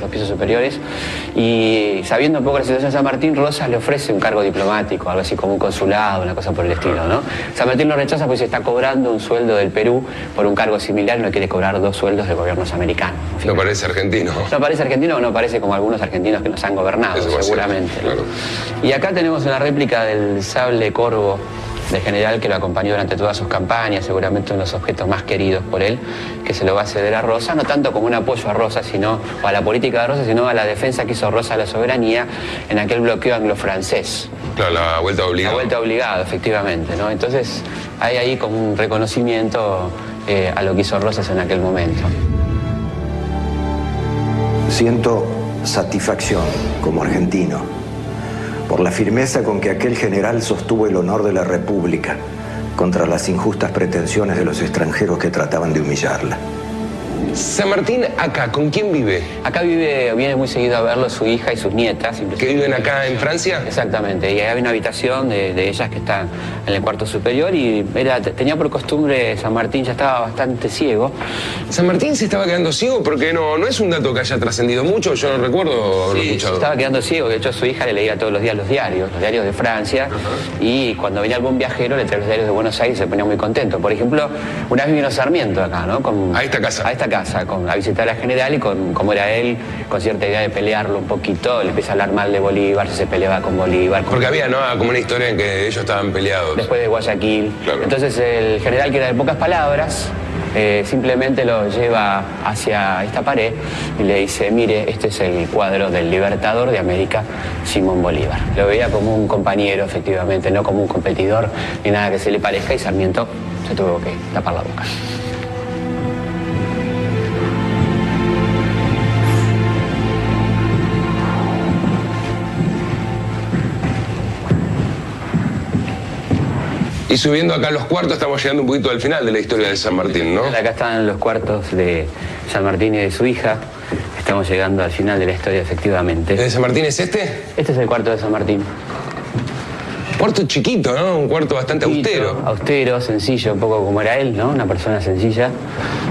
Y sabiendo un poco la situación de San Martín, Rosas le ofrece un cargo diplomático, algo así como un consulado, una cosa por el estilo, ¿no? San Martín lo rechaza porque se está cobrando un sueldo del Perú por un cargo similar y no quiere cobrar 2 sueldos de gobiernos americanos. No parece argentino. No parece argentino o no parece como algunos argentinos que nos han gobernado, seguramente. Claro. Y acá tenemos una réplica del sable corvo del general que lo acompañó durante todas sus campañas, seguramente uno de los objetos más queridos por él, que se lo va a ceder a Rosas, no tanto como un apoyo a Rosas, sino o a la política de Rosas, sino a la defensa que hizo Rosas a la soberanía en aquel bloqueo anglo-francés. Claro, la vuelta obligada. La vuelta obligada, efectivamente, ¿no? Entonces hay ahí como un reconocimiento a lo que hizo Rosas en aquel momento. Siento satisfacción como argentino por la firmeza con que aquel general sostuvo el honor de la República contra las injustas pretensiones de los extranjeros que trataban de humillarla. San Martín, acá, ¿con quién vive? Acá viene muy seguido a verlo su hija y sus nietas. ¿Que viven acá en Francia? Exactamente, y hay una habitación de ellas que está en el cuarto superior y tenía por costumbre, San Martín ya estaba bastante ciego. ¿San Martín se estaba quedando ciego? Porque no es un dato que haya trascendido mucho, yo no recuerdo haberlo escuchado. Se estaba quedando ciego, de hecho a su hija le leía todos los días los diarios de Francia, y cuando venía algún viajero le traía los diarios de Buenos Aires y se ponía muy contento. Por ejemplo, una vez vino Sarmiento acá, ¿no? A esta casa. A esta casa, a visitar a general y como era él, con cierta idea de pelearlo un poquito, le empieza a hablar mal de Bolívar, si se peleaba con Bolívar. Porque había, ¿no? Como una historia en que ellos estaban peleados. Después de Guayaquil. Claro. Entonces el general, que era de pocas palabras, simplemente lo lleva hacia esta pared y le dice: mire, este es el cuadro del libertador de América, Simón Bolívar. Lo veía como un compañero, efectivamente, no como un competidor ni nada que se le parezca, y Sarmiento se tuvo que tapar la boca. Y subiendo acá los cuartos estamos llegando un poquito al final de la historia de San Martín, ¿no? Acá están los cuartos de San Martín y de su hija. Estamos llegando al final de la historia, efectivamente. ¿El de San Martín es este? Este es el cuarto de San Martín. Cuarto chiquito, ¿no? Un cuarto bastante austero. Austero, sencillo, un poco como era él, ¿no? Una persona sencilla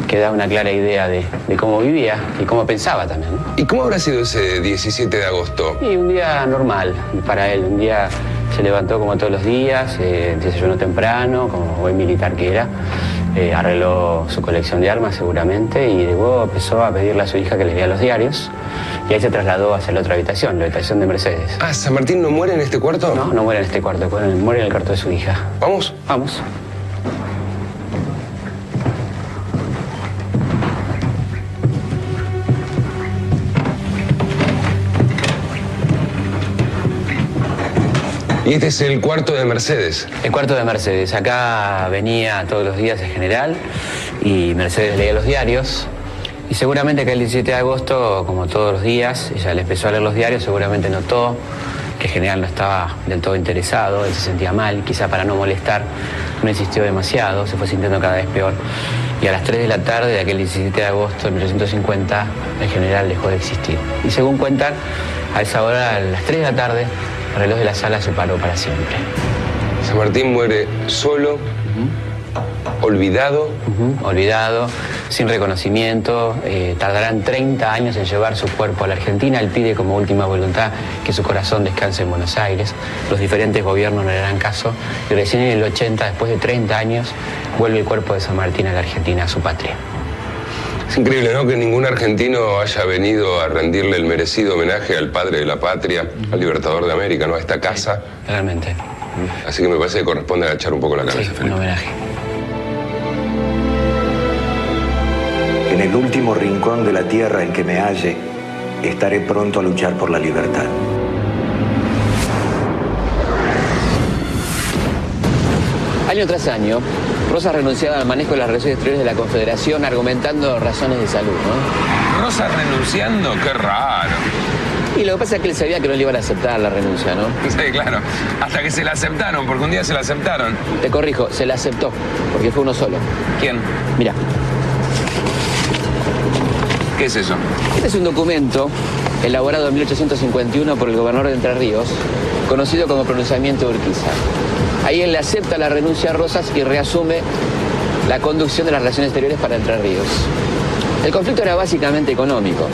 que da una clara idea de cómo vivía y cómo pensaba también, ¿no? ¿Y cómo habrá sido ese 17 de agosto? Y un día normal para él. Un día se levantó como todos los días, desayunó temprano, como buen militar que era. Arregló su colección de armas seguramente y luego empezó a pedirle a su hija que le lea los diarios y ahí se trasladó hacia la otra habitación, la habitación de Mercedes. Ah, ¿San Martín no muere en este cuarto? No, no muere en este cuarto, muere en el cuarto de su hija. ¿Vamos? Vamos. Y este es el cuarto de Mercedes. El cuarto de Mercedes. Acá venía todos los días el general y Mercedes leía los diarios. Y seguramente que el 17 de agosto, como todos los días, ella le empezó a leer los diarios, seguramente notó que el general no estaba del todo interesado, él se sentía mal, quizá para no molestar, no insistió demasiado, se fue sintiendo cada vez peor. Y a las 3 de la tarde de aquel 17 de agosto de 1850, el general dejó de existir. Y según cuentan, a esa hora, a las 3 de la tarde, el reloj de la sala se paró para siempre. San Martín muere solo, olvidado. Olvidado, sin reconocimiento. Tardarán 30 años en llevar su cuerpo a la Argentina. Él pide como última voluntad que su corazón descanse en Buenos Aires. Los diferentes gobiernos no le harán caso. Y recién en el 80, después de 30 años, vuelve el cuerpo de San Martín a la Argentina, a su patria. Es increíble, ¿no?, que ningún argentino haya venido a rendirle el merecido homenaje al padre de la patria, al libertador de América, ¿no?, a esta casa. Realmente. Así que me parece que corresponde agachar un poco la cabeza, Felipe. Un homenaje. En el último rincón de la tierra en que me halle, estaré pronto a luchar por la libertad. Año tras año, Rosas renunciaba al manejo de las relaciones exteriores de la Confederación argumentando razones de salud, ¿no? ¿Rosas renunciando? ¡Qué raro! Y lo que pasa es que él sabía que no le iban a aceptar la renuncia, ¿no? Sí, claro. Hasta que se la aceptaron, porque un día se la aceptaron. Te corrijo, se la aceptó, porque fue uno solo. ¿Quién? Mira. ¿Qué es eso? Este es un documento elaborado en 1851 por el gobernador de Entre Ríos, conocido como pronunciamiento de Urquiza. Ahí él le acepta la renuncia a Rosas y reasume la conducción de las relaciones exteriores para Entre Ríos. El conflicto era básicamente económico.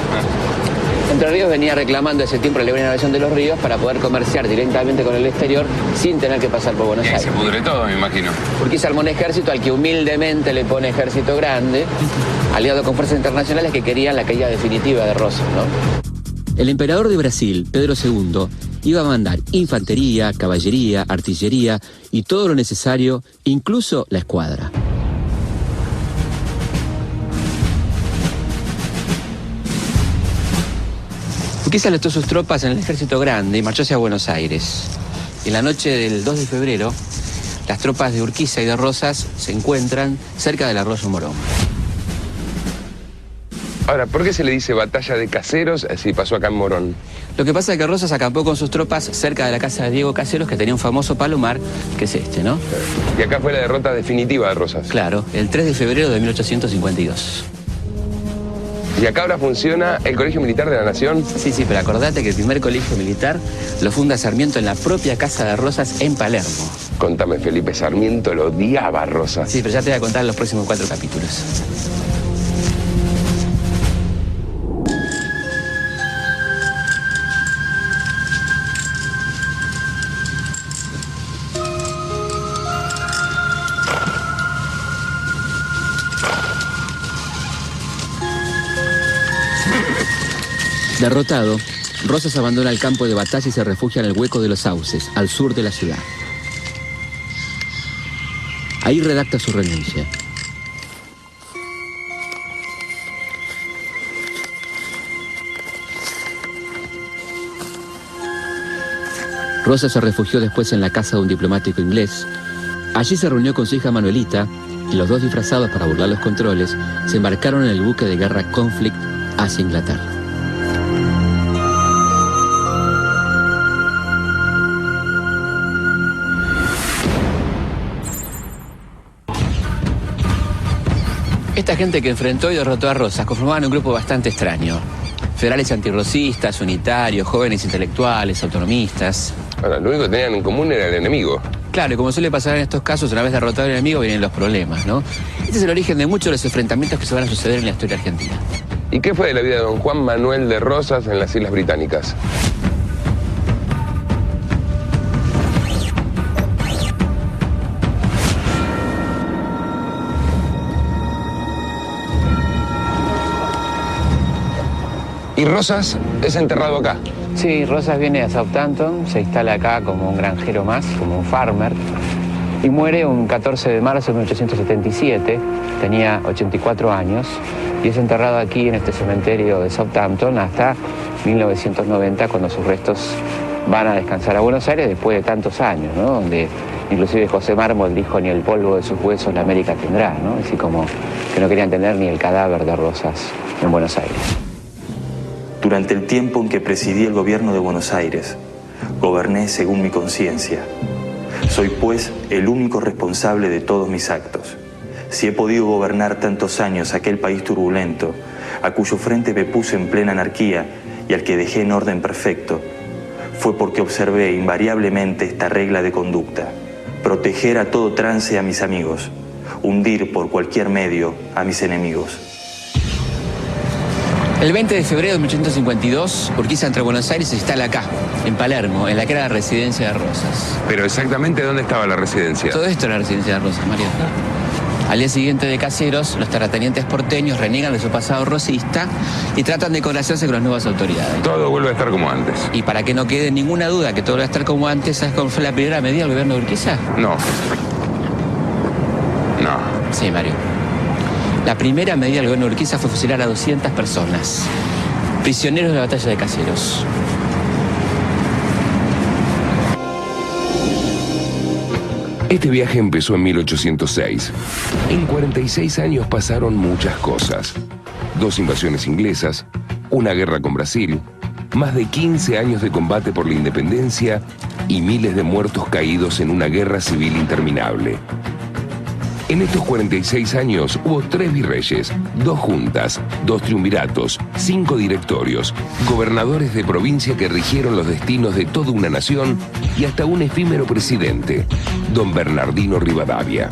Entre Ríos venía reclamando ese tiempo la libre navegación de los ríos para poder comerciar directamente con el exterior sin tener que pasar por Buenos Aires. Se pudre todo, me imagino. Urquiza armó un ejército al que humildemente le pone ejército grande, aliado con fuerzas internacionales que querían la caída definitiva de Rosas, ¿no? El emperador de Brasil, Pedro II, iba a mandar infantería, caballería, artillería y todo lo necesario, incluso la escuadra. Urquiza alistó sus tropas en el ejército grande y marchó hacia Buenos Aires. En la noche del 2 de febrero, las tropas de Urquiza y de Rosas se encuentran cerca del arroyo Morón. Ahora, ¿por qué se le dice batalla de Caseros si pasó acá en Morón? Lo que pasa es que Rosas acampó con sus tropas cerca de la casa de Diego Caseros, que tenía un famoso palomar, que es este, ¿no? Y acá fue la derrota definitiva de Rosas. Claro, el 3 de febrero de 1852. ¿Y acá ahora funciona el Colegio Militar de la Nación? Sí, pero acordate que el primer colegio militar lo funda Sarmiento en la propia casa de Rosas en Palermo. Contame, Felipe, Sarmiento lo odiaba a Rosas. Sí, pero ya te voy a contar en los próximos 4 capítulos. Derrotado, Rosas abandona el campo de batalla y se refugia en el Hueco de los Sauces, al sur de la ciudad. Ahí redacta su renuncia. Rosas se refugió después en la casa de un diplomático inglés. Allí se reunió con su hija Manuelita y los dos, disfrazados para burlar los controles, se embarcaron en el buque de guerra Conflict hacia Inglaterra. Esta gente que enfrentó y derrotó a Rosas conformaban un grupo bastante extraño. Federales antirrocistas, unitarios, jóvenes intelectuales, autonomistas. Ahora, lo único que tenían en común era el enemigo. Claro, y como suele pasar en estos casos, una vez derrotado el enemigo vienen los problemas, ¿no? Este es el origen de muchos de los enfrentamientos que se van a suceder en la historia argentina. ¿Y qué fue de la vida de don Juan Manuel de Rosas en las Islas Británicas? ¿Y Rosas es enterrado acá? Sí, Rosas viene a Southampton, se instala acá como un granjero más, como un farmer, y muere un 14 de marzo de 1877, tenía 84 años, y es enterrado aquí en este cementerio de Southampton hasta 1990, cuando sus restos van a descansar a Buenos Aires después de tantos años, ¿no? Donde inclusive José Mármol dijo: ni el polvo de sus huesos la América tendrá, ¿no? Así como que no querían tener ni el cadáver de Rosas en Buenos Aires. Durante el tiempo en que presidí el gobierno de Buenos Aires, goberné según mi conciencia. Soy, pues, el único responsable de todos mis actos. Si he podido gobernar tantos años aquel país turbulento, a cuyo frente me puse en plena anarquía y al que dejé en orden perfecto, fue porque observé invariablemente esta regla de conducta: proteger a todo trance a mis amigos, hundir por cualquier medio a mis enemigos. El 20 de febrero de 1852, Urquiza entra a Buenos Aires y se instala acá, en Palermo, en la que era la residencia de Rosas. Pero exactamente ¿dónde estaba la residencia? Todo esto era la residencia de Rosas, Mario. Al día siguiente de Caseros, los terratenientes porteños reniegan de su pasado rosista y tratan de congraciarse con las nuevas autoridades. Todo vuelve a estar como antes. Y para que no quede ninguna duda que todo va a estar como antes, ¿sabes cómo fue la primera medida del gobierno de Urquiza? No. Sí, Mario. La primera medida del gobierno de Urquiza fue fusilar a 200 personas, prisioneros de la batalla de Caseros. Este viaje empezó en 1806. En 46 años pasaron muchas cosas. 2 invasiones inglesas, una guerra con Brasil, más de 15 años de combate por la independencia y miles de muertos caídos en una guerra civil interminable. En estos 46 años hubo 3 virreyes, 2 juntas, 2 triunviratos, 5 directorios, gobernadores de provincia que rigieron los destinos de toda una nación y hasta un efímero presidente, don Bernardino Rivadavia.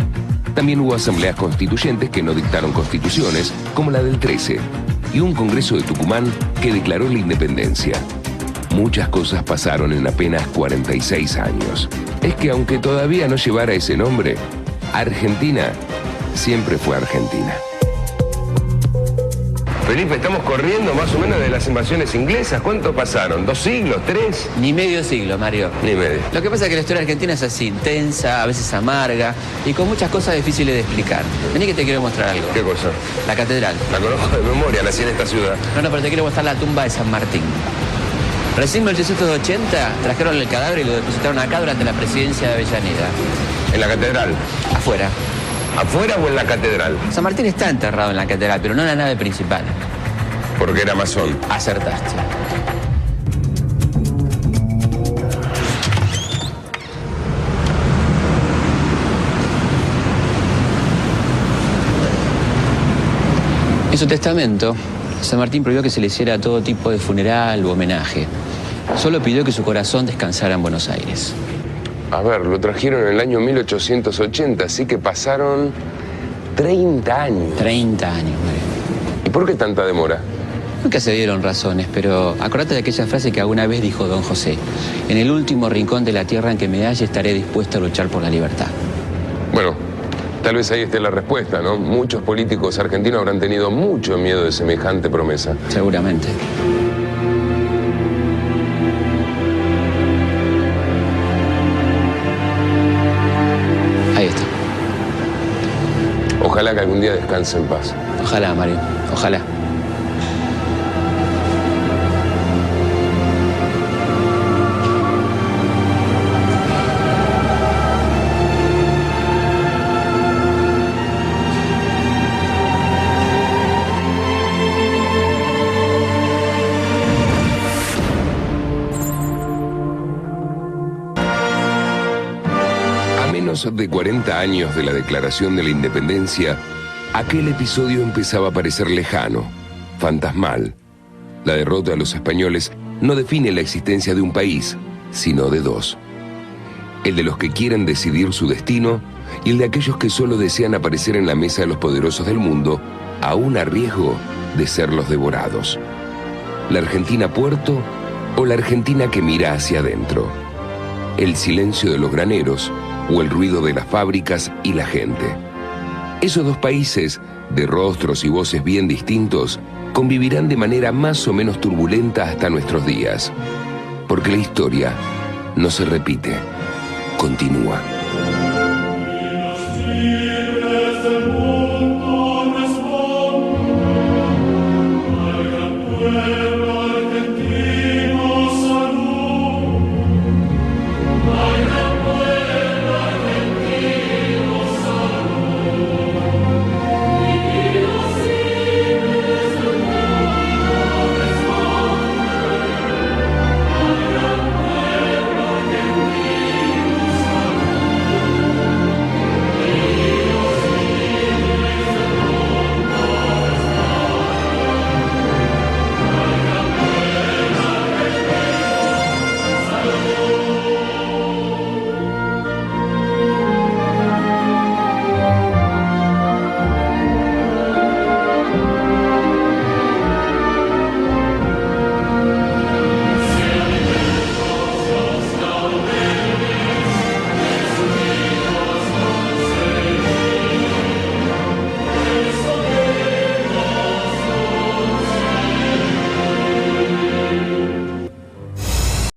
También hubo asambleas constituyentes que no dictaron constituciones, como la del 13, y un congreso de Tucumán que declaró la independencia. Muchas cosas pasaron en apenas 46 años. Es que aunque todavía no llevara ese nombre, Argentina siempre fue Argentina. Felipe, estamos corriendo más o menos de las invasiones inglesas. ¿Cuánto pasaron? ¿2 siglos? ¿3? Ni medio siglo, Mario. Ni medio. Lo que pasa es que la historia argentina es así, intensa, a veces amarga y con muchas cosas difíciles de explicar. Vení que te quiero mostrar algo. ¿Qué cosa? La catedral. La conozco de memoria, nací en esta ciudad. No, pero te quiero mostrar la tumba de San Martín. Recién en 1880 trajeron el cadáver y lo depositaron acá durante la presidencia de Avellaneda. ¿En la catedral? Afuera. ¿Afuera o en la catedral? San Martín está enterrado en la catedral, pero no en la nave principal. Porque era masón. Acertaste. En su testamento, San Martín prohibió que se le hiciera todo tipo de funeral u homenaje. Solo pidió que su corazón descansara en Buenos Aires. A ver, lo trajeron en el año 1880, así que pasaron 30 años. 30 años, Mario. ¿Y por qué tanta demora? Nunca se dieron razones, pero acordate de aquella frase que alguna vez dijo don José: en el último rincón de la tierra en que me halle estaré dispuesto a luchar por la libertad. Bueno, tal vez ahí esté la respuesta, ¿no? Muchos políticos argentinos habrán tenido mucho miedo de semejante promesa. Seguramente. Ahí está. Ojalá que algún día descanse en paz. Ojalá, Mario. Ojalá. De 40 años de la declaración de la independencia, aquel episodio empezaba a parecer lejano, fantasmal. La derrota de los españoles no define la existencia de un país, sino de dos. El de los que quieren decidir su destino y el de aquellos que solo desean aparecer en la mesa de los poderosos del mundo, aún a riesgo de ser los devorados. ¿La Argentina puerto o la Argentina que mira hacia adentro? ¿El silencio de los graneros o el ruido de las fábricas y la gente? Esos dos países, de rostros y voces bien distintos, convivirán de manera más o menos turbulenta hasta nuestros días. Porque la historia no se repite, continúa.